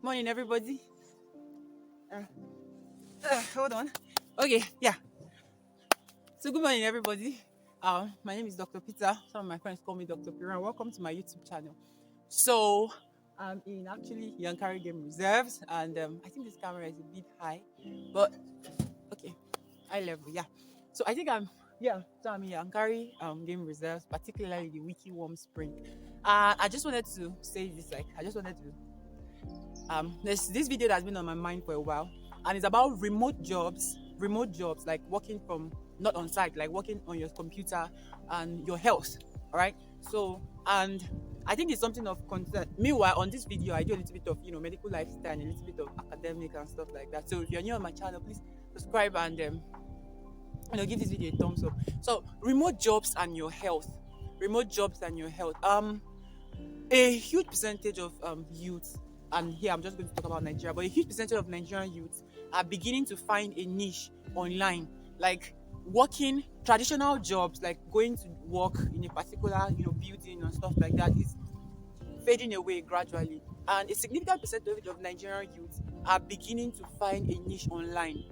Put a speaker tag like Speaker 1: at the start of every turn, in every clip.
Speaker 1: Morning, everybody. Uh, hold on. Okay, yeah. So, good morning, everybody. My name is Dr. Peter. Some of my friends call me Dr. Piran. Welcome to my YouTube channel. So, I'm in actually Yankari Game Reserves, and I think this camera is a bit high, but okay, high level, yeah. So, I think I'm in Yankari Game Reserves, particularly the Wiki Warm Spring. I just wanted to say this, I just wanted to there's this video that's been on my mind for a while, and it's about remote jobs like working from not on site, like working on your computer and your health. All right. So, and I think it's something of concern. Meanwhile, on this video I do a little bit of medical lifestyle and a little bit of academic and stuff like that. So if you're new on my channel, please subscribe and give this video a thumbs up. So, remote jobs and your health. A huge percentage of youth, and here I'm just going to talk about Nigeria, but a huge percentage of Nigerian youth are beginning to find a niche online, like working traditional jobs, like going to work in a particular building and stuff like that is fading away gradually. And a significant percentage of Nigerian youth are beginning to find a niche online,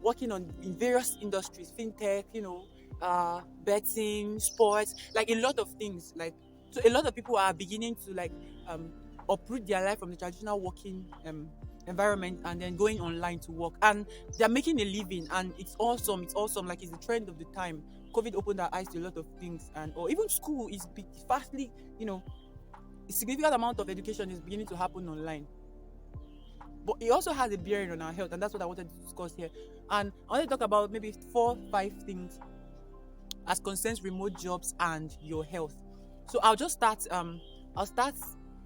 Speaker 1: working on in various industries, fintech, betting, sports, like a lot of things. Like, so a lot of people are beginning to uproot their life from the traditional working environment and then going online to work, and they're making a living, and it's awesome, like it's the trend of the time. COVID opened our eyes to a lot of things, and or even school is fastly, a significant amount of education is beginning to happen online. But it also has a bearing on our health, and that's what I wanted to discuss here. And I want to talk about maybe 4 5 things as concerns remote jobs and your health. So I'll start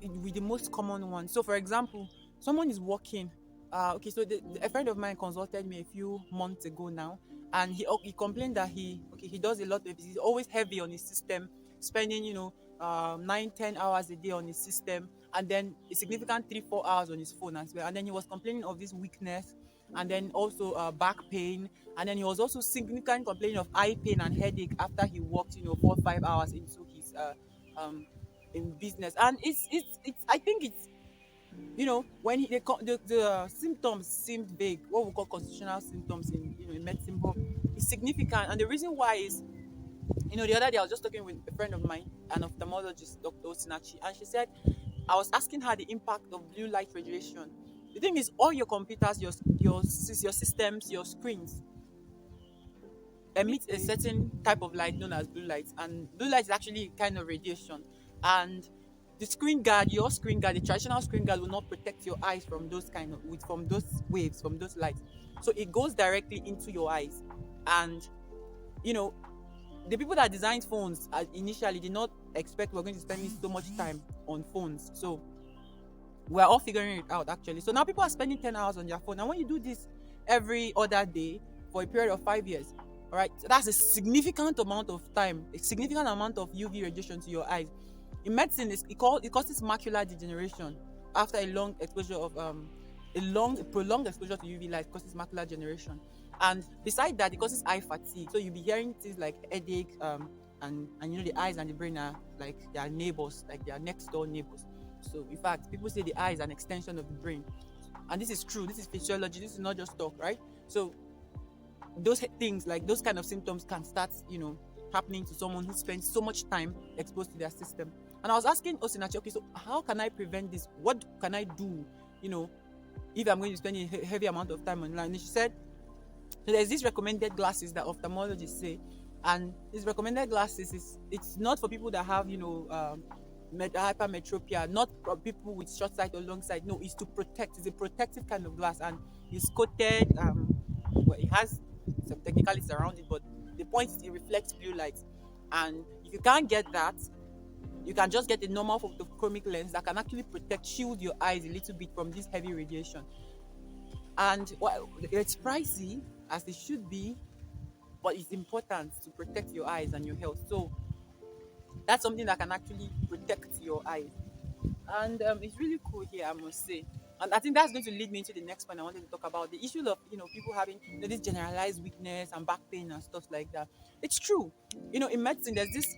Speaker 1: with the most common one. So for example, someone is working. Okay, so a friend of mine consulted me a few months ago now, and he complained that he does a lot of, he's always heavy on his system, spending 9 10 hours a day on his system, and then a significant 3 4 hours on his phone as well. And then he was complaining of this weakness, and then also back pain, and then he was also significant complaining of eye pain and headache after he worked 4 5 hours into his in business. And it's I think it's when the symptoms seemed vague, what we call constitutional symptoms in medicine, but it's significant. And the reason why is, the other day I was just talking with a friend of mine, an ophthalmologist, Dr. Osinachi, and she said, I was asking her the impact of blue light radiation. The thing is, all your computers, your systems, your screens emit a certain type of light known as blue light, and blue light is actually a kind of radiation. And your screen guard, the traditional screen guard, will not protect your eyes from those from those waves, from those lights. So it goes directly into your eyes, and you know the people that designed phones initially did not expect we're going to spend so much time on phones. So we're all figuring it out actually. So now people are spending 10 hours on their phone. And when you do this every other day for a period of 5 years, all right, so that's a significant amount of time, a significant amount of UV radiation to your eyes. In medicine, it causes macular degeneration after a long prolonged exposure to UV light causes macular degeneration. And besides that, it causes eye fatigue. So you'll be hearing things like headache, and the eyes and the brain are like they are neighbors, like they are next door neighbors. So in fact, people say the eye is an extension of the brain. And this is true. This is physiology. This is not just talk, right? So those things, like those kind of symptoms, can start, happening to someone who spends so much time exposed to their system. And I was asking Osinachi, okay, so how can I prevent this? What can I do, if I'm going to spend a heavy amount of time online? And she said, so there's these recommended glasses that ophthalmologists say, and these recommended glasses it's not for people that have hypermetropia, not for people with short sight or long sight. No, it's to protect. It's a protective kind of glass, and it's coated. Well, it has some technicalities around it, but the point is it reflects blue light. And if you can't get that, you can just get a normal photochromic lens that can actually shield your eyes a little bit from this heavy radiation. And well, it's pricey as it should be, but it's important to protect your eyes and your health. So that's something that can actually protect your eyes. And it's really cool here, I must say. And I think that's going to lead me into the next point I wanted to talk about, the issue of people having this generalized weakness and back pain and stuff like that. It's true. In medicine, there's this,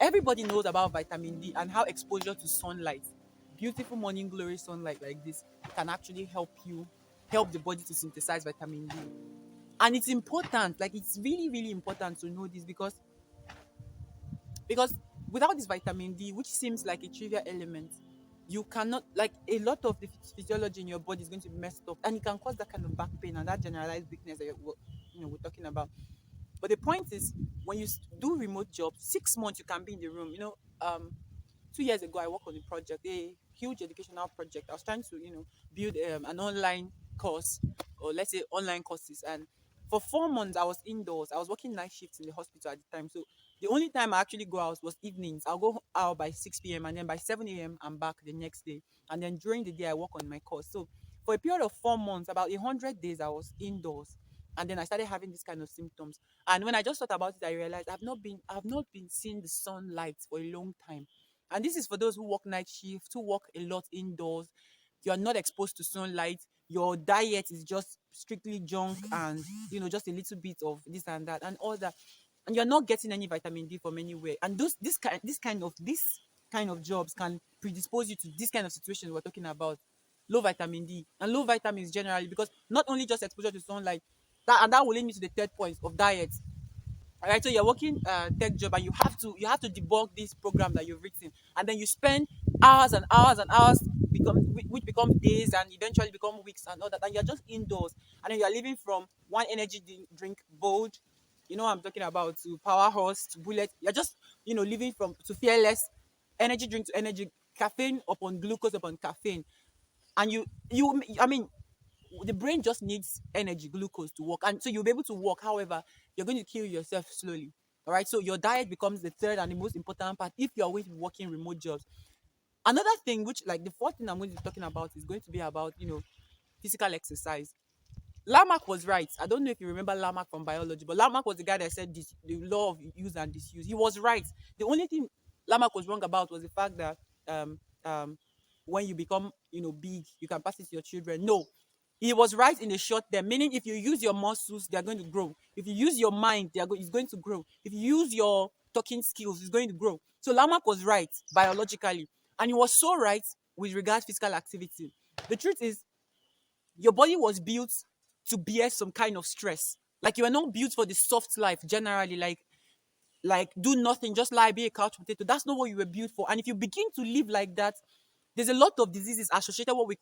Speaker 1: everybody knows about vitamin D and how exposure to sunlight beautiful morning glory sunlight like this can actually help the body to synthesize vitamin D. And it's important, like it's really, really important to know this because without this vitamin D, which seems like a trivial element, you cannot, like, a lot of the physiology in your body is going to be messed up, and it can cause that kind of back pain and that generalized weakness that we're talking about. But the point is, when you do remote jobs, 6 months you can be in the room. 2 years ago, I worked on a project, a huge educational project. I was trying to, build an online course, or let's say online courses. And for 4 months, I was indoors. I was working night shifts in the hospital at the time. So the only time I actually go out was evenings. I'll go out by 6 p.m. and then by 7 a.m. I'm back the next day. And then during the day, I work on my course. So for a period of 4 months, about 100 days, I was indoors. And then I started having these kind of symptoms. And when I just thought about it, I realized I've not been seeing the sunlight for a long time. And this is for those who work night shifts, who work a lot indoors. You are not exposed to sunlight. Your diet is just strictly junk and just a little bit of this and that and all that. And you're not getting any vitamin D from anywhere. And this kind of jobs can predispose you to this kind of situations we're talking about. Low vitamin D and low vitamins generally, because not only just exposure to sunlight, that will lead me to the third point of diet. All right, so you're working tech job and you have to debug this program that you've written, and then you spend hours and hours and hours, which become days and eventually become weeks and all that, and you're just indoors, and then you're living from one energy drink bold, what I'm talking about, to power horse to bullet. You're just living from to fearless, energy drink to energy, caffeine upon glucose upon caffeine, and I mean, the brain just needs energy, glucose to work. And so you'll be able to work. However, you're going to kill yourself slowly. All right. So your diet becomes the third and the most important part if you're going to be working remote jobs. Another thing, which, like, the fourth thing I'm going to be talking about is going to be about, physical exercise. Lamarck was right. I don't know if you remember Lamarck from biology, but Lamarck was the guy that said this, the law of use and disuse. He was right. The only thing Lamarck was wrong about was the fact that um um when you become big, you can pass it to your children. No, he was right in the short term, meaning if you use your muscles, they are going to grow. If you use your mind, it's going to grow. If you use your talking skills, it's going to grow. So Lamarck was right biologically, and he was so right with regards physical activity. The truth is, your body was built to bear some kind of stress. Like, you are not built for the soft life generally, like do nothing, just lie, be a couch potato. That's not what you were built for. And if you begin to live like that, there's a lot of diseases associated with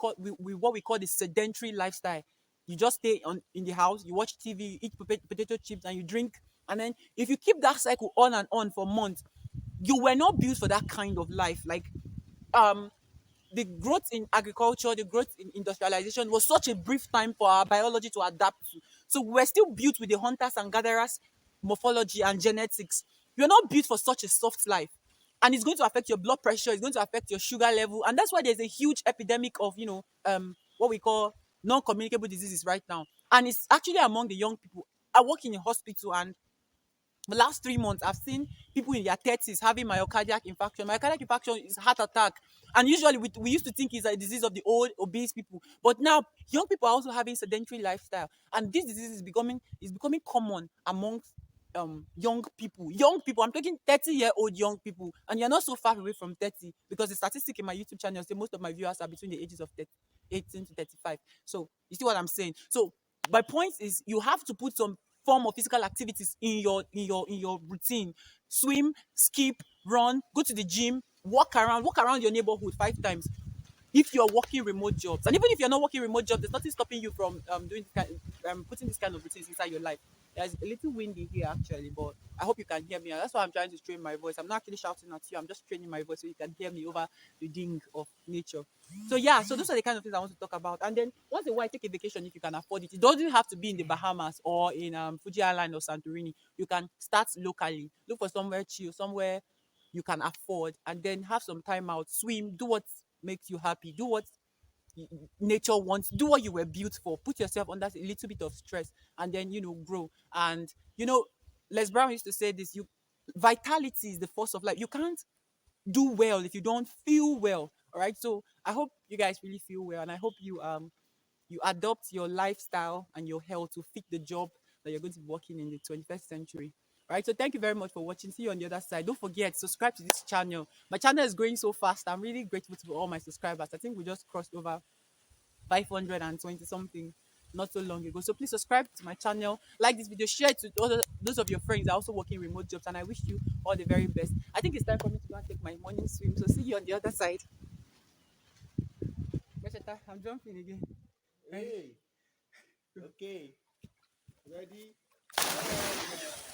Speaker 1: what we call the sedentary lifestyle. You just stay in the house, you watch TV, you eat potato chips, and you drink. And then if you keep that cycle on and on for months, you were not built for that kind of life. Like, um the growth in agriculture, the growth in industrialization was such a brief time for our biology to adapt to. So we're still built with the hunters and gatherers morphology and genetics. You're not built for such a soft life. And it's going to affect your blood pressure, it's going to affect your sugar level. And that's why there's a huge epidemic of, what we call non-communicable diseases right now. And it's actually among the young people. I work in a hospital, and the last 3 months, I've seen people in their 30s having myocardial infarction. Myocardial infarction is heart attack. And usually we used to think it's a disease of the old, obese people. But now, young people are also having sedentary lifestyle. And this disease is becoming common amongst young people. Young people, I'm talking 30-year-old young people. And you're not so far away from 30, because the statistic in my YouTube channel say most of my viewers are between the ages of 30, 18 to 35. So you see what I'm saying? So my point is, you have to put some form of physical activities in your routine. Swim, skip, run, go to the gym, walk around your neighborhood 5 times. If you're working remote jobs, and even if you're not working remote jobs, there's nothing stopping you from doing this putting this kind of routines inside your life. There's a little windy here actually, but I hope you can hear me. That's why I'm trying to train my voice. I'm not actually shouting at you. I'm just training my voice so you can hear me over the ding of nature. So yeah, so those are the kind of things I want to talk about. And then once in a while, take a vacation if you can afford it. It doesn't have to be in the Bahamas or in Fuji Island or Santorini. You can start locally. Look for somewhere chill, somewhere you can afford, and then have some time out. Swim, do what makes you happy. Do what nature wants. Do what you were built for. Put yourself under a little bit of stress, and then grow. And Les Brown used to say this: you vitality is the force of life. You can't do well if you don't feel well. All right. So I hope you guys really feel well, and I hope you adopt your lifestyle and your health to fit the job that you're going to be working in the 21st century. Right. So thank you very much for watching. See you on the other side. Don't forget, subscribe to this channel. My channel is growing so fast. I'm really grateful to all my subscribers. I think we just crossed over 520 something not so long ago. So please subscribe to my channel, like this video, share it to those of your friends that are also working remote jobs. And I wish you all the very best. I think it's time for me to go and take my morning swim. So see you on the other side. Besheta, I'm jumping again.
Speaker 2: Hey, okay, ready? Go.